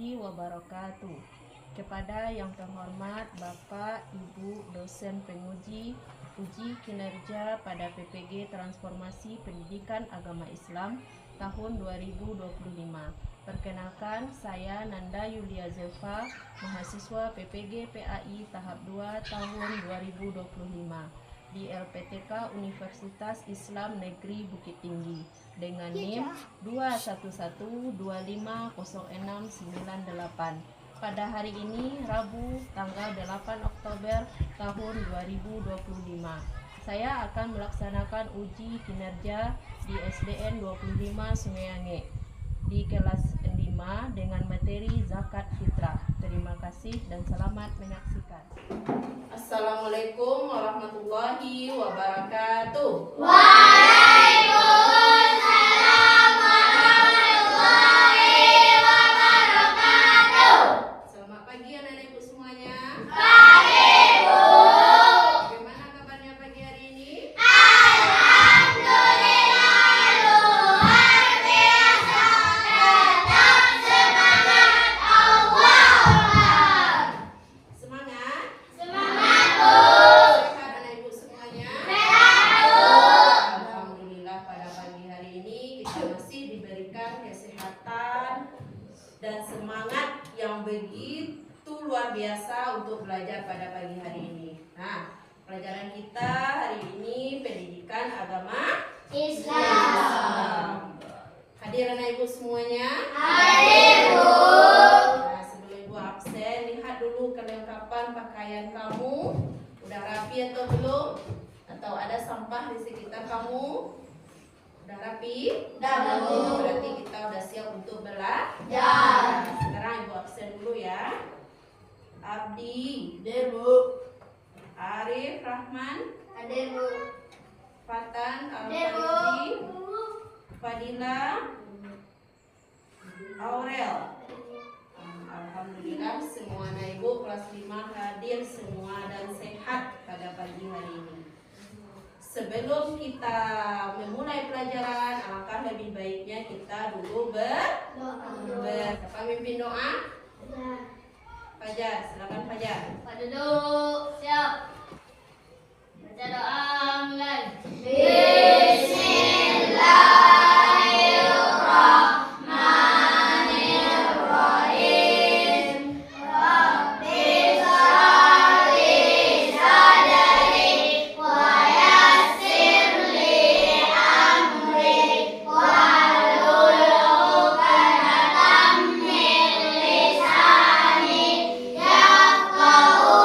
warahmatullahi wabarakatuh. Kepada yang terhormat Bapak, Ibu, dosen penguji uji kinerja pada PPG Transformasi Pendidikan Agama Islam tahun 2025. Perkenalkan, saya Nanda Yulia Zelfa, mahasiswa PPG PAI tahap 2 tahun 2025 di LPTK Universitas Islam Negeri Bukit Tinggi dengan NIM 211250698. Pada hari ini Rabu tanggal 8 Oktober tahun 2025, saya akan melaksanakan uji kinerja di SDN 25 Sungayange di kelas 5 dengan materi zakat fitrah. Terima kasih dan selamat menyaksikan. Assalamualaikum warahmatullahi wabarakatuh. Waalaikumsalam warahmatullahi wabarakatuh. Selamat pagi anak-anak ibu semuanya. Pagi Bu. Bagaimana kabarnya pagi hari ini? Alhamdulillah luar biasa. Tetap semangat Allah. Semangat. Semangat Bu. Sehat anak ibu semuanya. Sehat Bu. Alhamdulillah pada pagi hari ini kita masih diberikan kesehatan dan semangat yang begitu luar biasa untuk belajar pada pagi hari ini. Nah, pelajaran kita hari ini pendidikan agama Islam. Hadir anak ibu semuanya. Hadir Bu. Nah, sebelum ibu absen, lihat dulu kelengkapan pakaian kamu. Udah rapi atau belum? Atau ada sampah di sekitar kamu? Udah rapi? Udah, Bu. Berarti kita udah siap untuk belajar. Ya. Sekarang ibu absen dulu ya. Abdi, Hadir Bu. Arif Rahman, Hadir Bu. Fatan Hadir Al-Farizi, Bu. Fadila, Aurel. Alhamdulillah semua anak ibu kelas 5 hadir semua dan sehat pada pagi hari ini. Sebelum kita memulai pelajaran, alangkah lebih baiknya kita dulu siapa mimpin doa? Fajar, silakan Fajar. Pada duduk, siap. Baca doa mulai. Bismillahirrahmanirrahim. Rabbi shrah sadri wa yassir li amri wahlul 'uqdatam min lisani yafqahu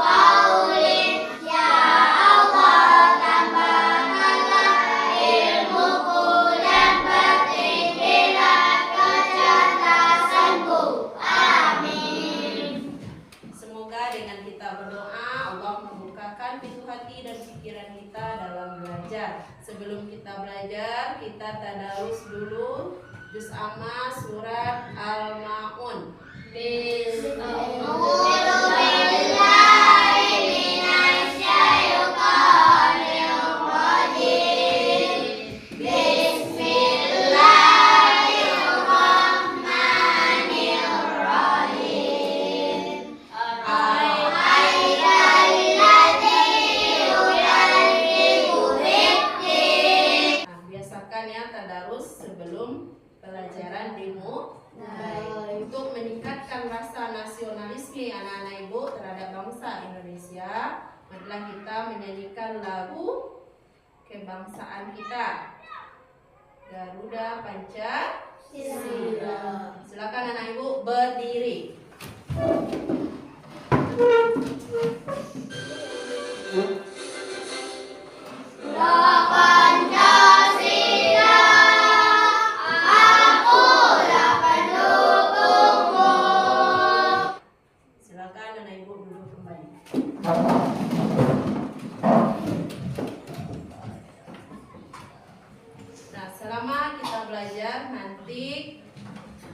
qawli. Ya Allah, tambahkanlah ilmuku dan perbaikilah kecerdasanku. Amin. Semoga dengan kita berdoa Allah membukakan pintu hati dan pikiran kita dalam belajar. Sebelum kita belajar, kita tadarus dulu juz amma surat Al-Maun. Nah, biasakan ya tadarus sebelum pelajaran dimulai untuk meningkatkan rasa nasionalisme anak-anak ibu terhadap bangsa Indonesia. Marilah kita menyanyikan lagu kebangsaan kita, Garuda Pancasila. Silakan anak ibu berdiri. Pancasila, akulah pendukungmu. Silakan anak ibu duduk kembali. Nah, selama kita belajar nanti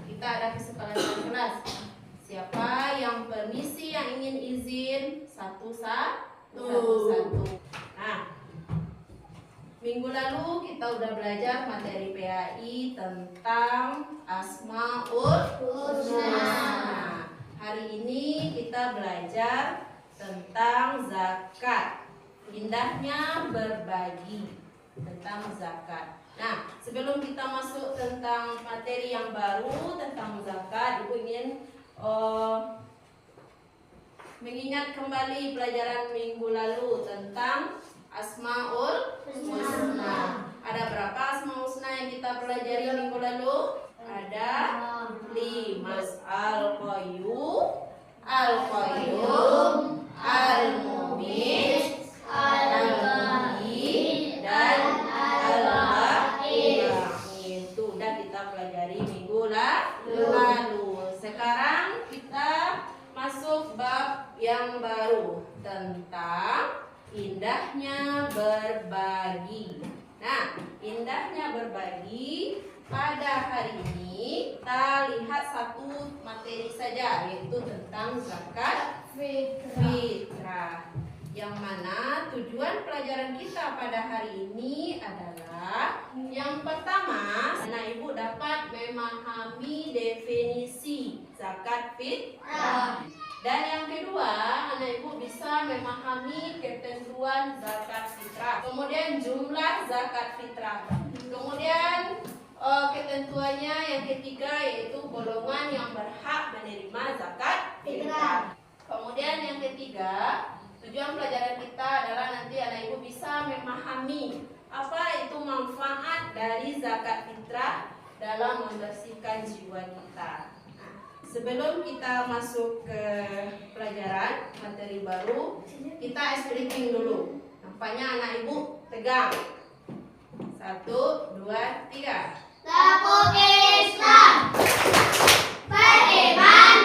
kita ada kesepakatan kelas. Siapa yang permisi yang ingin izin satu-satu. Nah, Minggu lalu kita udah belajar materi PAI tentang Asmaul Husna. Hari ini kita belajar tentang zakat. Indahnya berbagi tentang zakat. Nah, sebelum kita masuk tentang materi yang baru tentang zakat, Ibu ingin mengingat kembali pelajaran minggu lalu tentang Asmaul Husna. Ada berapa Asmaul Husna yang kita pelajari minggu lalu? Ada 5. Al-Qayyum, Al-Qayyum, Al-Mubin, Al-Muhyi, dan Al-Bahir. Itu udah kita pelajari minggu lalu. Sekarang kita masuk bab yang baru tentang indahnya berbagi. Nah, indahnya berbagi pada hari ini kita lihat satu materi saja, yaitu tentang zakat fitrah. Yang mana tujuan pelajaran kita pada hari ini adalah yang pertama, anak ibu dapat memahami definisi zakat fitrah. Dan yang kedua, anak ibu bisa memahami ketentuan zakat fitrah. Kemudian jumlah zakat fitrah. Kemudian ketentuannya yang ketiga yaitu golongan yang berhak menerima zakat fitrah. Kemudian yang ketiga, tujuan pelajaran kita adalah nanti anak ibu bisa memahami apa itu manfaat dari zakat fitrah dalam membersihkan jiwa kita. Sebelum kita masuk ke pelajaran materi baru, kita ice breaking dulu. Nampaknya anak ibu tegang. 1, 2, 3. Tepuk Islam, beriman,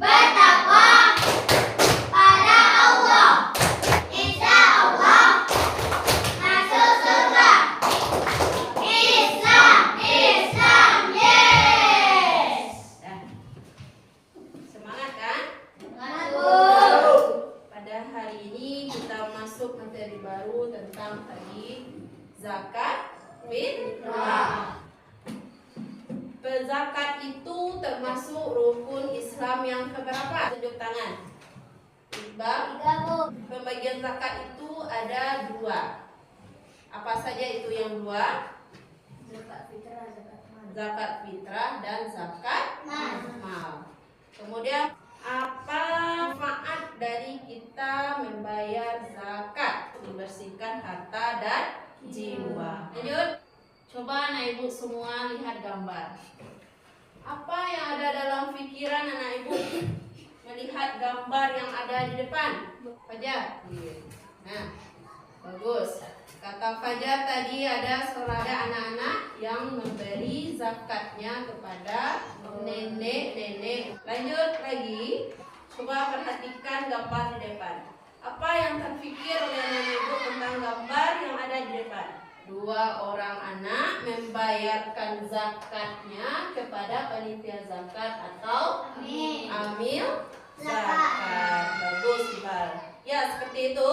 bertakwa pada Allah, insya Allah masuk surga. Islam, Islam, yes. Semangat kan? Masuk. Pada hari ini kita masuk materi baru tentang tadi zakat fitrah. Zakat itu termasuk rukun Islam yang keberapa? Tunjuk tangan. Iqbal. Pembagian zakat itu ada 2. Apa saja itu yang 2? Zakat fitrah dan zakat mal. Kemudian apa manfaat dari kita membayar zakat? Membersihkan harta dan jiwa. Lanjut. Coba anak ibu semua lihat gambar. Apa yang ada dalam pikiran anak ibu melihat gambar yang ada di depan? Fajar. Nah, bagus. Kata Fajar tadi ada anak-anak yang memberi zakatnya kepada nenek-nenek. Lanjut lagi. Coba perhatikan gambar di depan. Apa yang terpikir oleh anak ibu tentang gambar yang ada di depan? 2 orang anak membayarkan zakatnya kepada panitia zakat atau amil zakat. Bagus, Iqbal. Ya, seperti itu.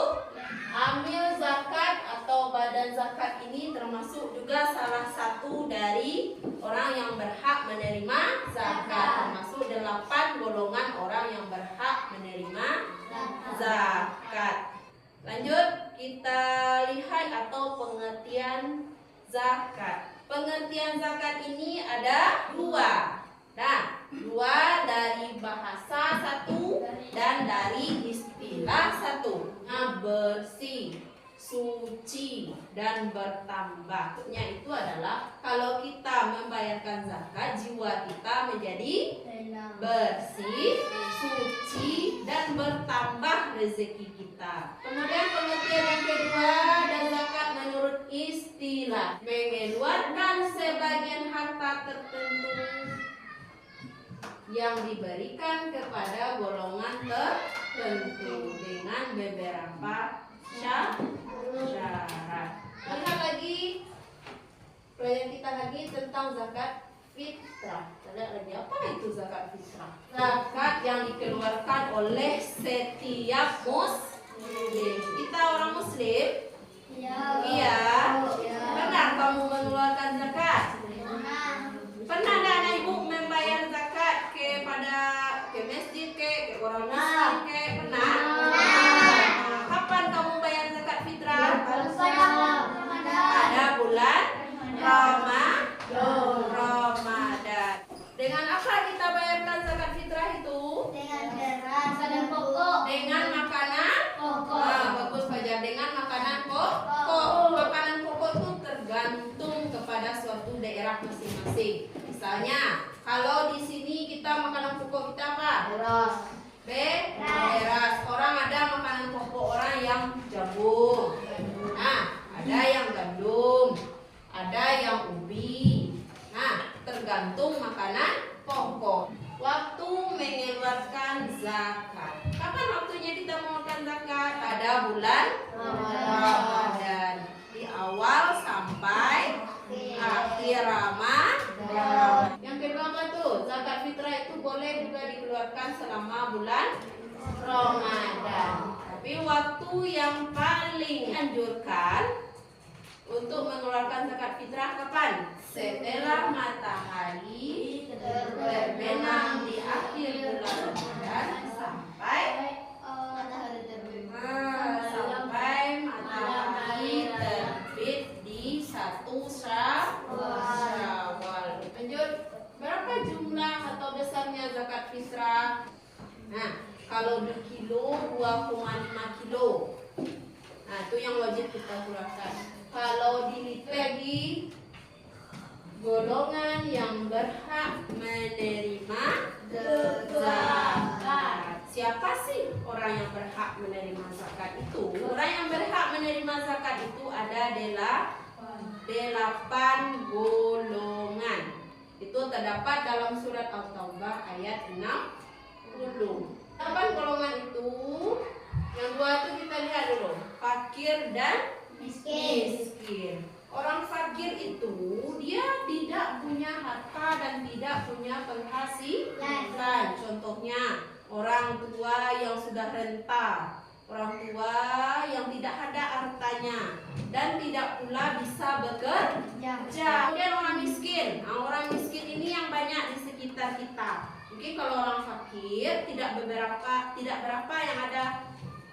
Amil zakat atau badan zakat ini termasuk juga salah satu dari orang yang berhak menerima zakat. Termasuk 8 golongan orang yang berhak menerima zakat. Lanjut, kita lihat atau pengertian zakat. Pengertian zakat ini ada 2. Nah, 2 dari bahasa 1 dan dari istilah 1. Bersih, suci, dan bertambah. Maksudnya itu adalah kalau kita membayarkan zakat, jiwa kita menjadi bersih, suci, dan bertambah rezeki kita. Kemudian pengertian yang kedua, dan zakat menurut istilah mengeluarkan sebagian harta tertentu yang diberikan kepada golongan tertentu dengan beberapa syarat. Lihat lagi pelajaran kita lagi tentang zakat fitrah. Lihat lagi apa itu zakat fitrah? Zakat yang dikeluarkan oleh setiap muslim. Kita orang muslim Iya. Pernah kamu mengeluarkan zakat? Pernah nggak anak ibu membayar zakat ke masjid ke orang miskin pernah? Nah, kapan kamu bayar zakat fitrah? Pada bulan Ramadan. Dengan apa kita bayarkan zakat fitrah itu? Dengan makanan pokok. Bagus Fajar. Dengan makanan pokok. Makanan pokok itu tergantung kepada suatu daerah masing-masing. Misalnya, kalau di sini kita makanan pokok kita apa? Beras. Orang ada makanan pokok orang yang jagung. Nah, ada yang gandum, ada yang ubi. Nah, tergantung makanan pokok. Waktu mengeluarkan zakat. Kapan waktunya kita mengeluarkan zakat? Pada bulan Ramadan. Di awal sampai akhir Ramadan. Yang kedua apa tuh? Zakat fitrah itu boleh juga dikeluarkan selama bulan Ramadan. Tapi waktu yang paling anjurkan untuk mengeluarkan zakat fitrah kapan? Setelah matahari terbenam di akhir bulan Ramadan sampai matahari terbit di 1 Syawal. Lanjut, berapa jumlah atau besarnya zakat fitrah? Nah, kalau di kilo 2,5 kilo. Nah, itu yang wajib kita keluarkan. Kalau diliti golongan yang berhak menerima zakat. Siapa sih orang yang berhak menerima zakat itu? Orang yang berhak menerima zakat itu ada 8 golongan. Itu terdapat dalam surat Al-Taubah ayat 60. 8 golongan itu, yang dua itu kita lihat dulu, fakir dan miskin. Orang fakir itu dia tidak punya harta dan tidak punya penghasilan. Contohnya orang tua yang sudah renta, orang tua yang tidak ada hartanya dan tidak pula bisa bekerja. Kemudian orang miskin. Nah, orang miskin ini yang banyak di sekitar kita. Mungkin kalau orang fakir tidak berapa yang ada.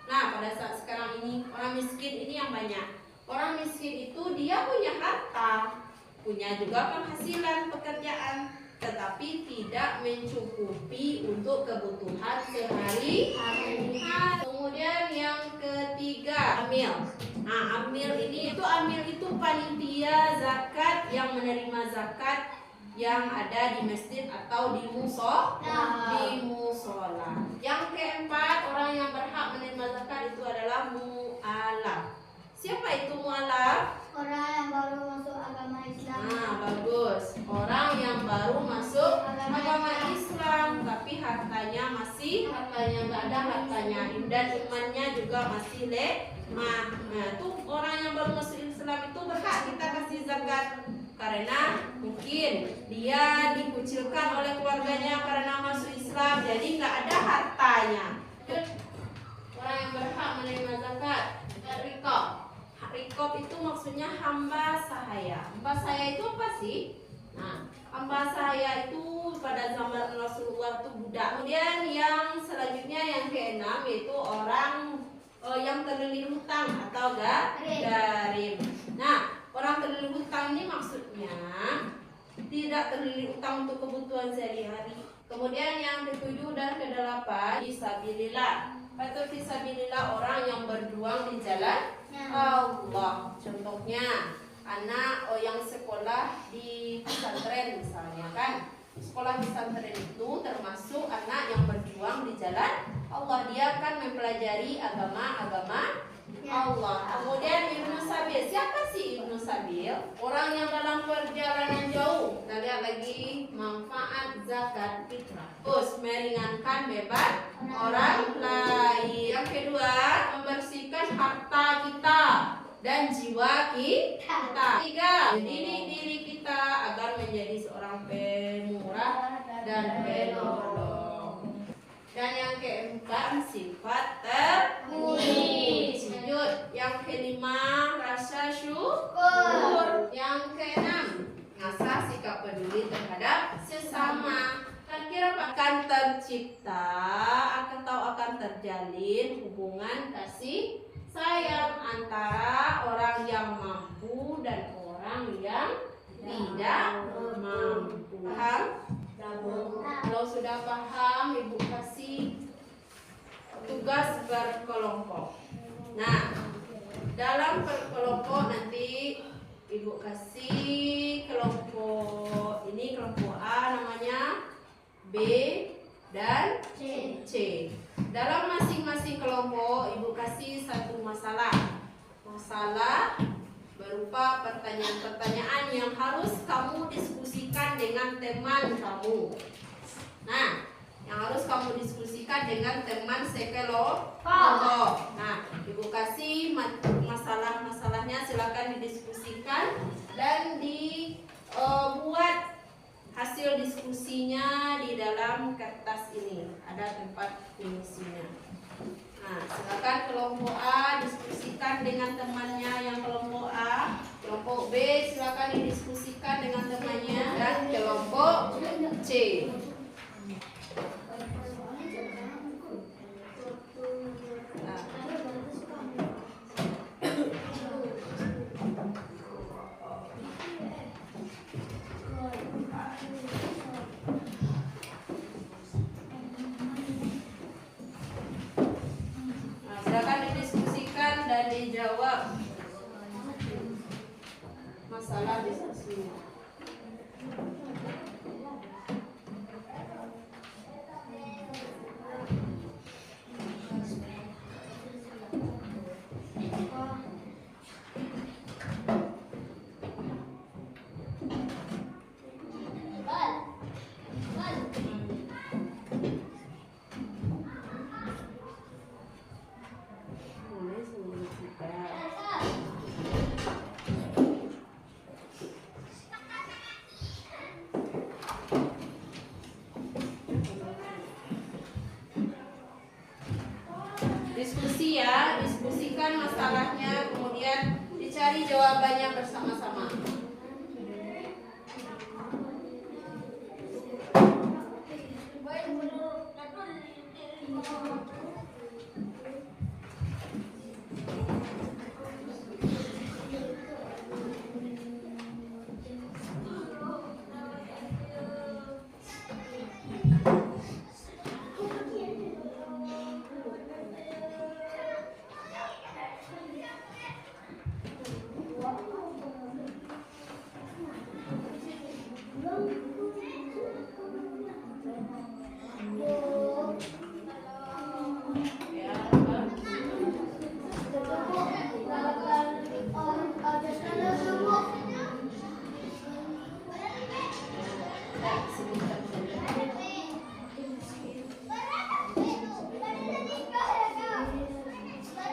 Nah, pada saat sekarang ini orang miskin ini yang banyak. Orang miskin itu dia punya harta, punya juga penghasilan pekerjaan, tetapi tidak mencukupi untuk kebutuhan sehari-hari. Kemudian yang ketiga, amil. Nah, amil itu panitia zakat yang menerima zakat yang ada di masjid atau di musola. Yang keempat, orang yang berhak menerima zakat itu adalah mu'alaf. Siapa itu mu'alaf? Orang yang baru masuk agama Islam. Nah, bagus. Orang yang baru masuk agama Islam, tapi hartanya nggak ada hartanya, dan imannya juga masih lemah. Nah, itu orang yang baru masuk Islam itu berhak kita kasih zakat. Karena mungkin dia dikucilkan oleh keluarganya karena masuk Islam, jadi nggak ada hartanya. Orang yang berhak menerima zakat, rikob. Rikob itu maksudnya hamba sahaya. Hamba sahaya itu apa sih? Nah, hamba sahaya itu pada zaman Rasulullah itu budak. Kemudian yang selanjutnya yang keenam yaitu orang yang terlilit hutang atau garim. Nah, orang terlilit hutang ini maksudnya tidak terlilit hutang untuk kebutuhan sehari-hari. Kemudian yang ketujuh dan kedelapan, fisabilillah. Atau fisabilillah, orang yang berjuang di jalan Allah. Contohnya anak yang sekolah di pesantren misalnya kan. Sekolah pesantren itu termasuk anak yang berjuang di jalan Allah. Dia akan mempelajari agama Allah. Kemudian Ibnu Sabil. Siapa sih Ibnu Sabil? Orang yang dalam perjalanan jauh. Kita lihat lagi manfaat zakat fitrah. Terus meringankan beban orang lain. Yang kedua, membersihkan harta kita dan jiwa kita. Tiga, mendidik diri kita agar menjadi seorang pemurah dan penolong. Dan yang keempat, sifat terpuji. Yang kelima, rasa syukur. Yang keenam, mengasah sikap peduli terhadap sesama. Kan kira akan tercipta atau akan terjalin hubungan kasih sayang antara orang yang mampu dan orang yang tidak mampu. Paham? Kalau sudah paham, Ibu kasih tugas berkelompok. Nah, dalam berkelompok nanti Ibu kasih kelompok ini, kelompok A namanya, B dan C. Dalam masing-masing kelompok Ibu kasih satu masalah. Masalah berupa pertanyaan-pertanyaan yang harus kamu diskusikan dengan teman kamu. Nah, yang harus kamu diskusikan dengan teman sekelompok. Nah, Ibu kasih masalah-masalahnya, silakan didiskusikan dan dibuat hasil diskusinya di dalam kertas ini. Ada tempat mengisinya. Nah, silakan kelompok A diskusikan dengan temannya yang kelompok A. Kelompok B silakan didiskusikan dengan temannya, dan kelompok C. Silakan didiskusikan dan dijawab masalah diskusinya. Diskusi ya, diskusikan masalahnya, kemudian dicari jawabannya bersama-sama.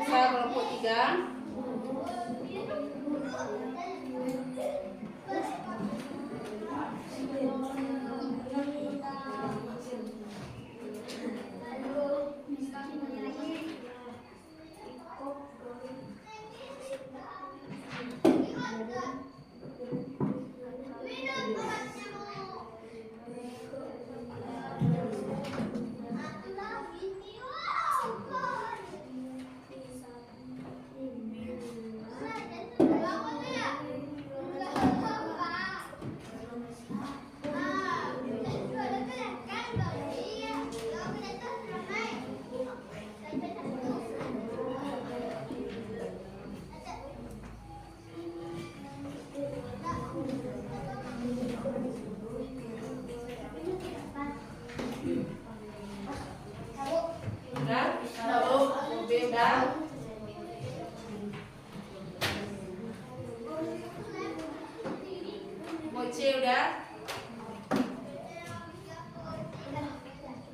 Kelompok 3. C udah?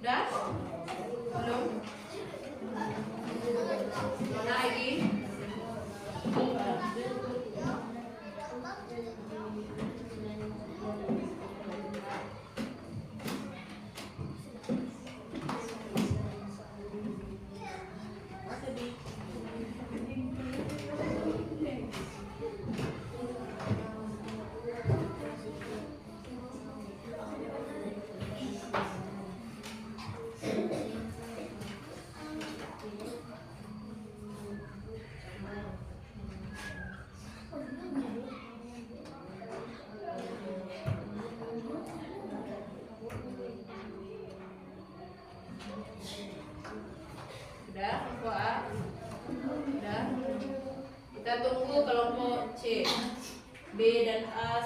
Udah? Belum? Mana lagi?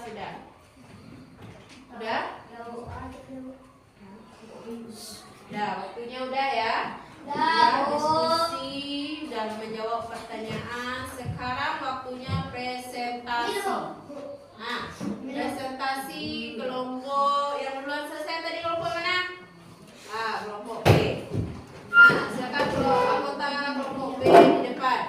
sudah? Udah? Udah, waktunya udah ya. Udah diskusi, udah menjawab pertanyaan. Sekarang waktunya presentasi. Nah, presentasi kelompok yang duluan selesai tadi kelompok mana? Kelompok B. Nah, silakan anggota kelompok B di depan.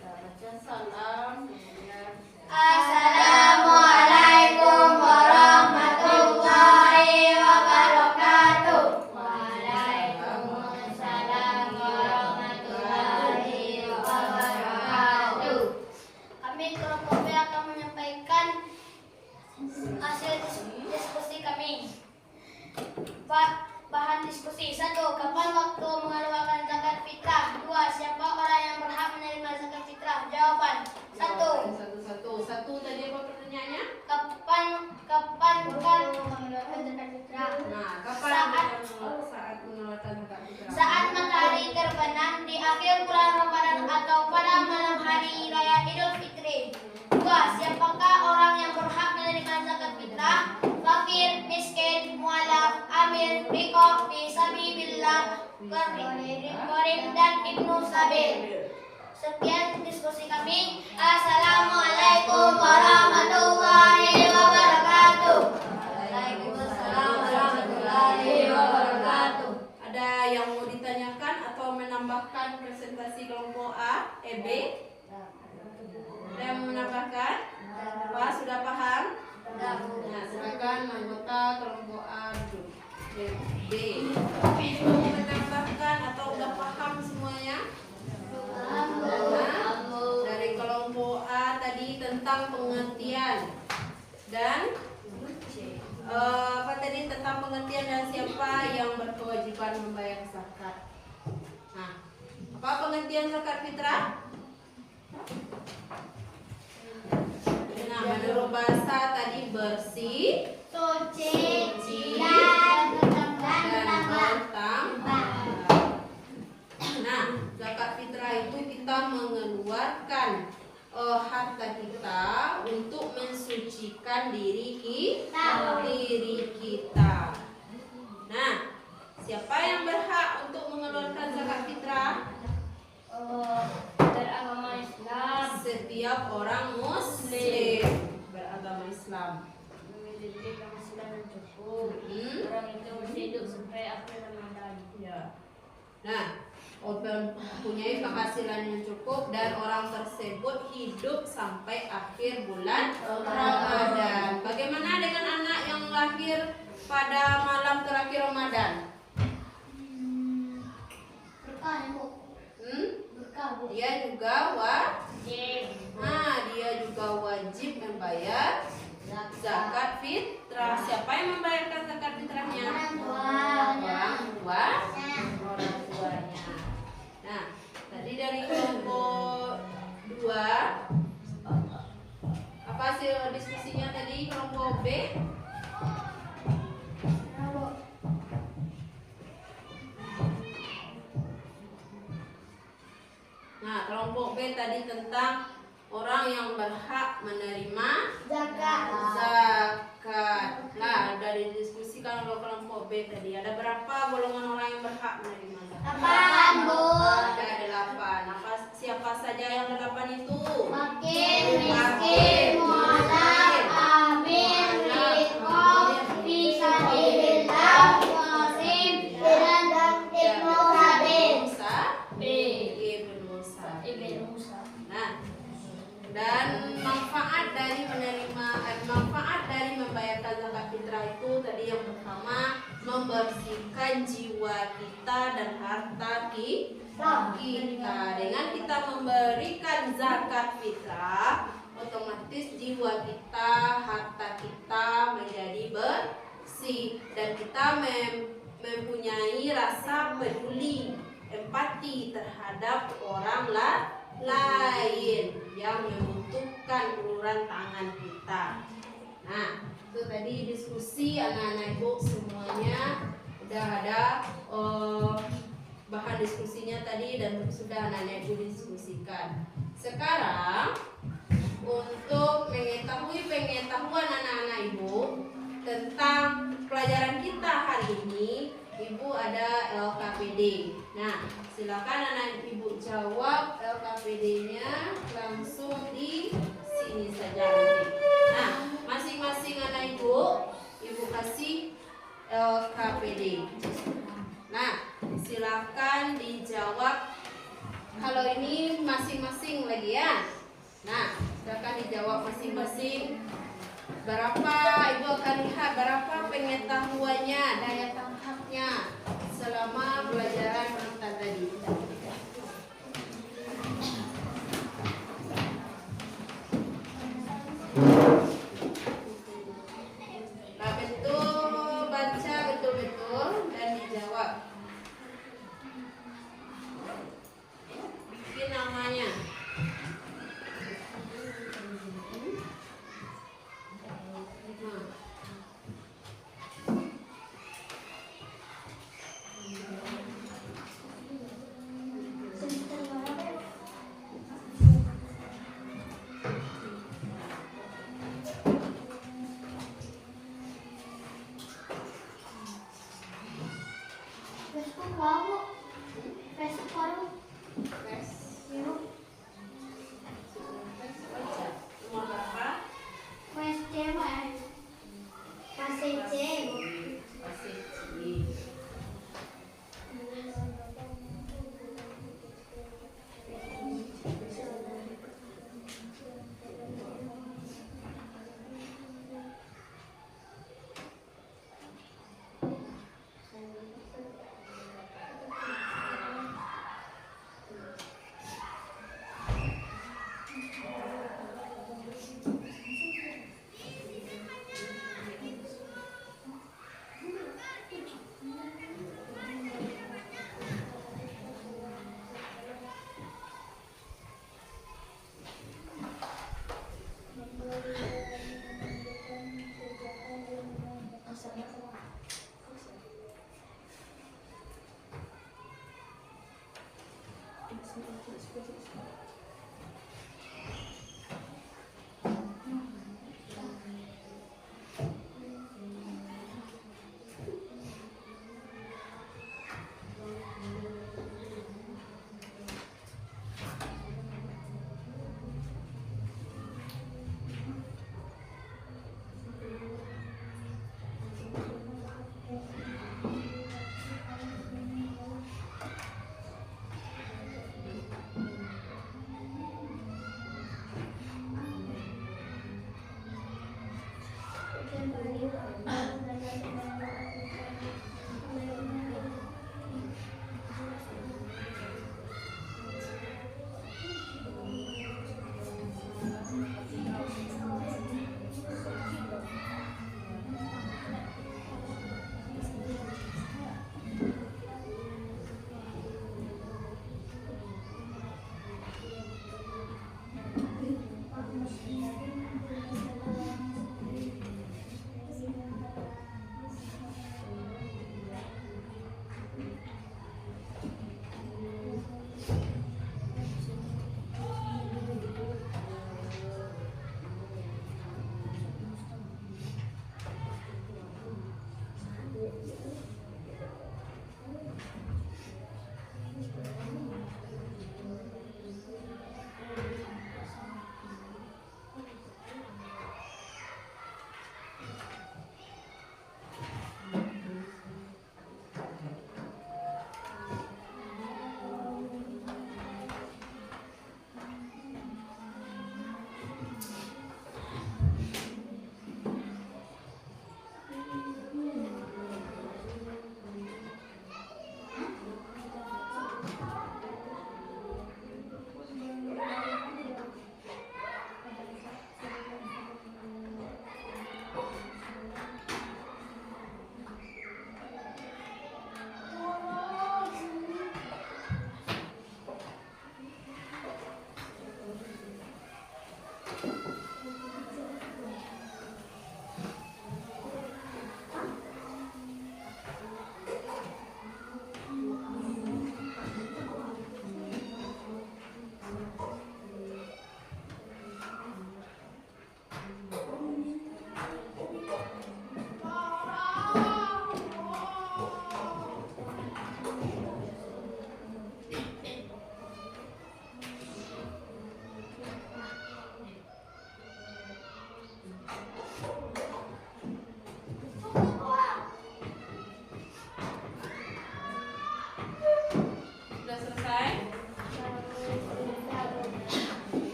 Baca salam. Assalamualaikum warahmatullahi wabarakatuh. Waalaikumsalam warahmatullahi wabarakatuh. Kami kelompok B akan menyampaikan hasil diskusi kami. Bahan diskusi 1. Kapan waktu mengeluarkan zakat fitrah? 2. Siapa orang yang berhak menerima zakat fitrah? Jawaban 1. Satu tadi apa pertanyaannya? Kapan mengeluarkan zakat fitrah? Nah, kapan saat mengeluarkan zakat fitrah? Saat matahari terbenam di akhir bulan Ramadan atau pada malam hari raya Idul Fitri. 2. Siapakah orang yang berhak menerima zakat fitrah? Fakir, miskin, mualaf, amil, rikoh, fisabilillah, qarim dan ibnu sabil. Sekian diskusi kami. Assalamualaikum warahmatullahi wabarakatuh. Waalaikumsalam warahmatullahi wabarakatuh. Ada yang mau ditanyakan atau menambahkan presentasi kelompok A, B? Ada yang mau menambahkan? Apa sudah paham? Nah, silakan anggota kelompok A dulu. B. Mau menambahkan atau udah paham semuanya? Dari kelompok A tadi tentang pengertian dan apa tadi tentang pengertian dan siapa yang berkewajiban membayar zakat. Nah, apa pengertian zakat fitrah? Nah, menurut bahasa tadi bersih, Suci dan dan bertambah. Nah, zakat fitrah itu kita mengeluarkan harta kita untuk mensucikan diri kita. Nah, siapa yang berhak untuk mengeluarkan zakat fitrah? beragama Islam, Setiap orang muslim beragama Islam. memiliki penghasilan yang cukup. Orang itu berhidup sampai akhir Ramadan. Ya. Nah, mempunyai penghasilan yang cukup dan orang tersebut hidup sampai akhir bulan Ramadan. Bagaimana dengan anak yang lahir pada malam terakhir Ramadan? Berkah ya, Bu. Berkah, Bu. Dia juga dia juga wajib membayar zakat fitrah. Siapa yang membayarkan zakat fitrahnya? Orang tuanya. Nah, tadi dari kelompok 2 apa hasil diskusinya tadi kelompok B? Nah, kelompok B tadi tentang orang yang berhak menerima Zakat. Nah, dari diskusi kalau kelompok B tadi ada berapa golongan orang yang berhak menerima zakat? Apaan, Bu? Ada 8. Siapa saja yang 8 itu? Fakir, miskin, mualaf, amil, rikoh, fisabilillah, qasim, dan ibnu sabil. Ibnu Sabil. Nah, dan manfaat dari membayarkan zakat fitrah itu tadi yang pertama membersihkan jiwa kita dan harta kita. Dengan kita memberikan zakat fitrah, otomatis jiwa kita, harta kita menjadi bersih dan kita mempunyai rasa peduli, empati terhadap orang lain yang membutuhkan uluran tangan kita. Nah, itu tadi diskusi anak-anak ibu semuanya udah ada bahan diskusinya tadi dan sudah anak-anak ibu diskusikan. Sekarang untuk mengetahui pengetahuan anak-anak ibu tentang pelajaran kita hari ini, ibu ada LKPD. Nah, silakan anak ibu jawab LKPD-nya langsung di sini saja nanti. Nah, masing-masing anak ibu kasih LKPD. Nah, silakan dijawab. Kalau ini masing-masing lagi ya. Nah, silakan dijawab masing-masing. Berapa ibu akan lihat berapa pengetahuannya, daya tangkapnya selama belajaran menonton tadi. Nah, betul, baca betul-betul dan dijawab. Bikin namanya.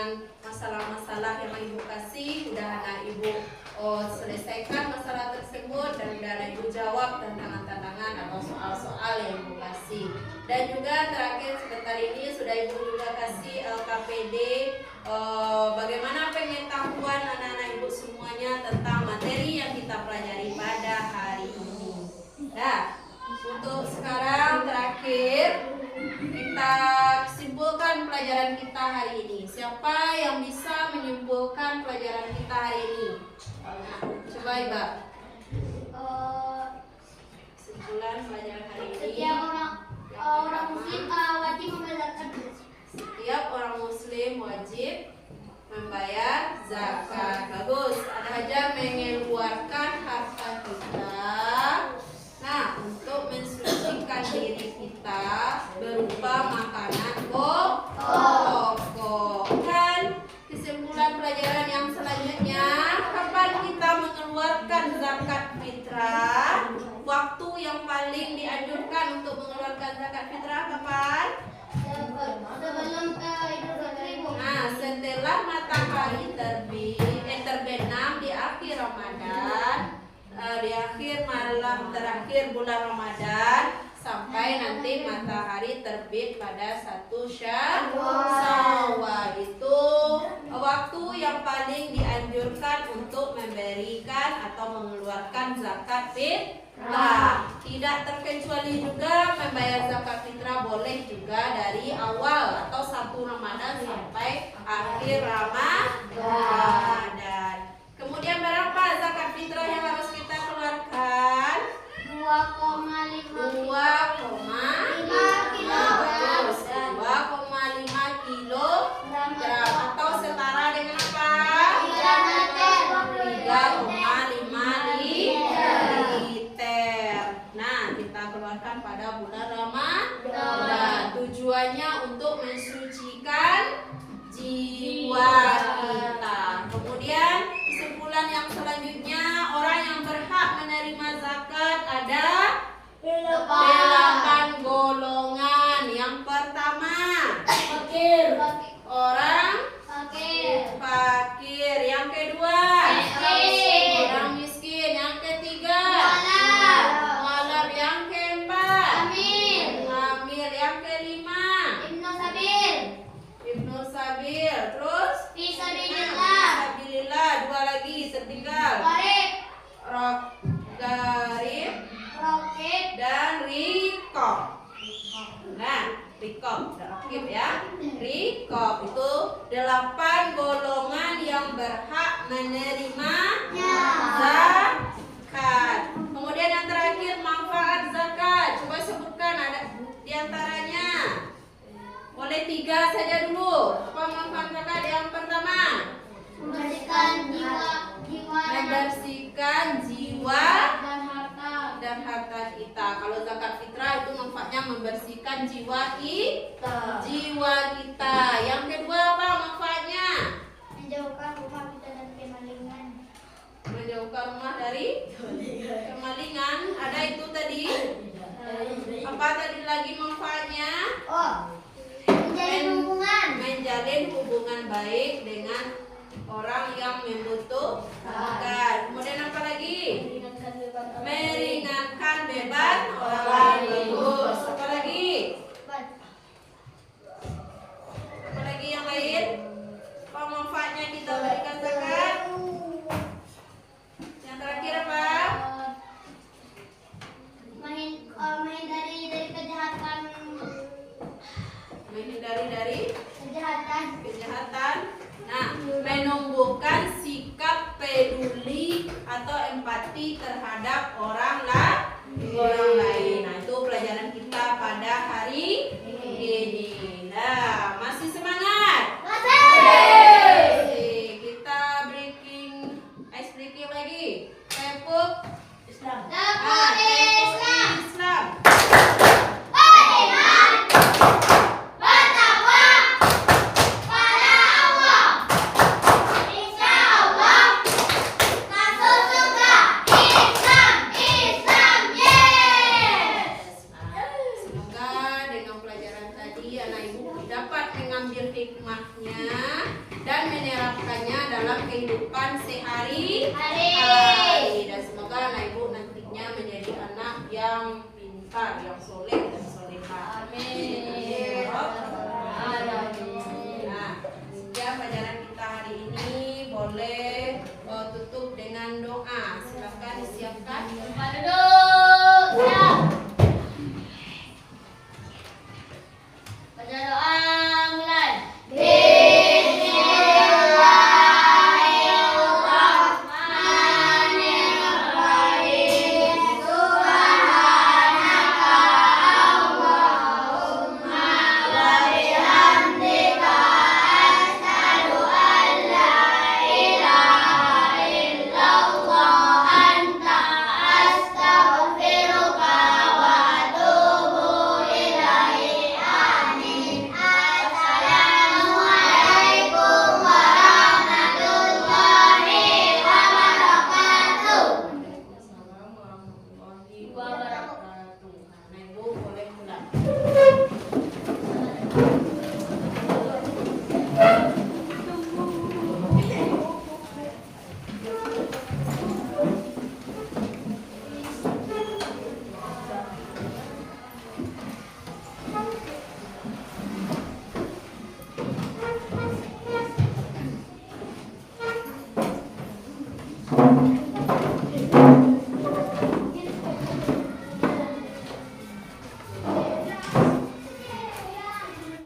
dengan masalah-masalah yang Ibu kasih. Udah anak Ibu selesaikan masalah tersebut dan udah anak Ibu jawab tantangan-tantangan atau soal-soal yang Ibu kasih. Dan juga terakhir sebentar ini sudah Ibu juga kasih LKPD, bagaimana pengetahuan anak-anak Ibu semuanya tentang materi yang kita pelajari pada hari ini. Nah, untuk sekarang terakhir kita simpulkan pelajaran kita hari ini. Siapa yang bisa menyimpulkan pelajaran kita hari ini? Coba Iba. Kesimpulan pelajaran hari ini. Setiap orang muslim wajib membayar zakat. Setiap orang muslim wajib membayar zakat. Bagus. Ada aja mengeluarkan harta kita. Nah, untuk mensucikan diri kita berupa makanan pokok. Dan kesimpulan pelajaran yang selanjutnya, kapan kita mengeluarkan zakat fitrah? Waktu yang paling dianjurkan untuk mengeluarkan zakat fitrah kapan? Sebelum Idul Fitri. Nah, setelah matahari terbenam di akhir Ramadan, di akhir malam terakhir bulan Ramadan, sampai nanti matahari terbit pada 1 Syawal. Itu waktu yang paling dianjurkan untuk memberikan atau mengeluarkan zakat fitrah. Tidak terkecuali juga membayar zakat fitrah boleh juga dari awal atau 1 Ramadan sampai akhir Ramadan. Kemudian berapa zakat fitrah yang harus kita keluarkan? 2,5 kilogram atau setara dengan apa? 3,5 liter. Nah, kita keluarkan pada bulan Ramadan. Tujuannya untuk mensucikan jiwa kita. Kemudian kesimpulan yang selanjutnya, orang yang berhak menerima zakat ada 8 golongan. Yang pertama, orang fakir. Yang kedua, orang miskin. Yang ketiga, mualaf. Yang keempat, amil. Yang kelima, ibnu sabil. Terus fisabilillah. 2 lagi tertinggal, garib dan rikob. Nah, rikob, rakib ya. Rikob itu 8 golongan yang berhak menerima zakat. Kemudian yang terakhir, manfaat zakat. Coba sebutkan ada di antaranya. Boleh 3 saja dulu. Apa manfaat zakat? Yang pertama, membersihkan jiwa dan harta kita. Kalau zakat fitrah itu manfaatnya membersihkan jiwa kita. Yang kedua apa manfaatnya? menjauhkan rumah kita dari kemalingan. Menjauhkan rumah dari kemalingan. Ada itu tadi. Apa tadi lagi manfaatnya? Menjalin hubungan baik dengan orang yang membutuhkan. Kemudian apa lagi? Meringankan beban orang lain. Bagus. Apa lagi? Apa lagi yang lain? Apa manfaatnya kita berikan zakat? Yang terakhir apa? Menghindari dari kejahatan. Menghindari dari Kejahatan. Nah, menumbuhkan sikap peduli atau empati terhadap orang lain. Nah, itu pelajaran kita pada hari ini. Nah, masih semangat? Masih. Kita ice breaking lagi. Tepuk Islam. Islam. dalam kehidupan sehari-hari. Dan semoga anak ibu nantinya menjadi anak yang pintar, yang soleh dan solehah. Amin. Nah, sekian pelajaran kita hari ini. Boleh tutup dengan doa. Silakan disiapkan. Tempat duduk.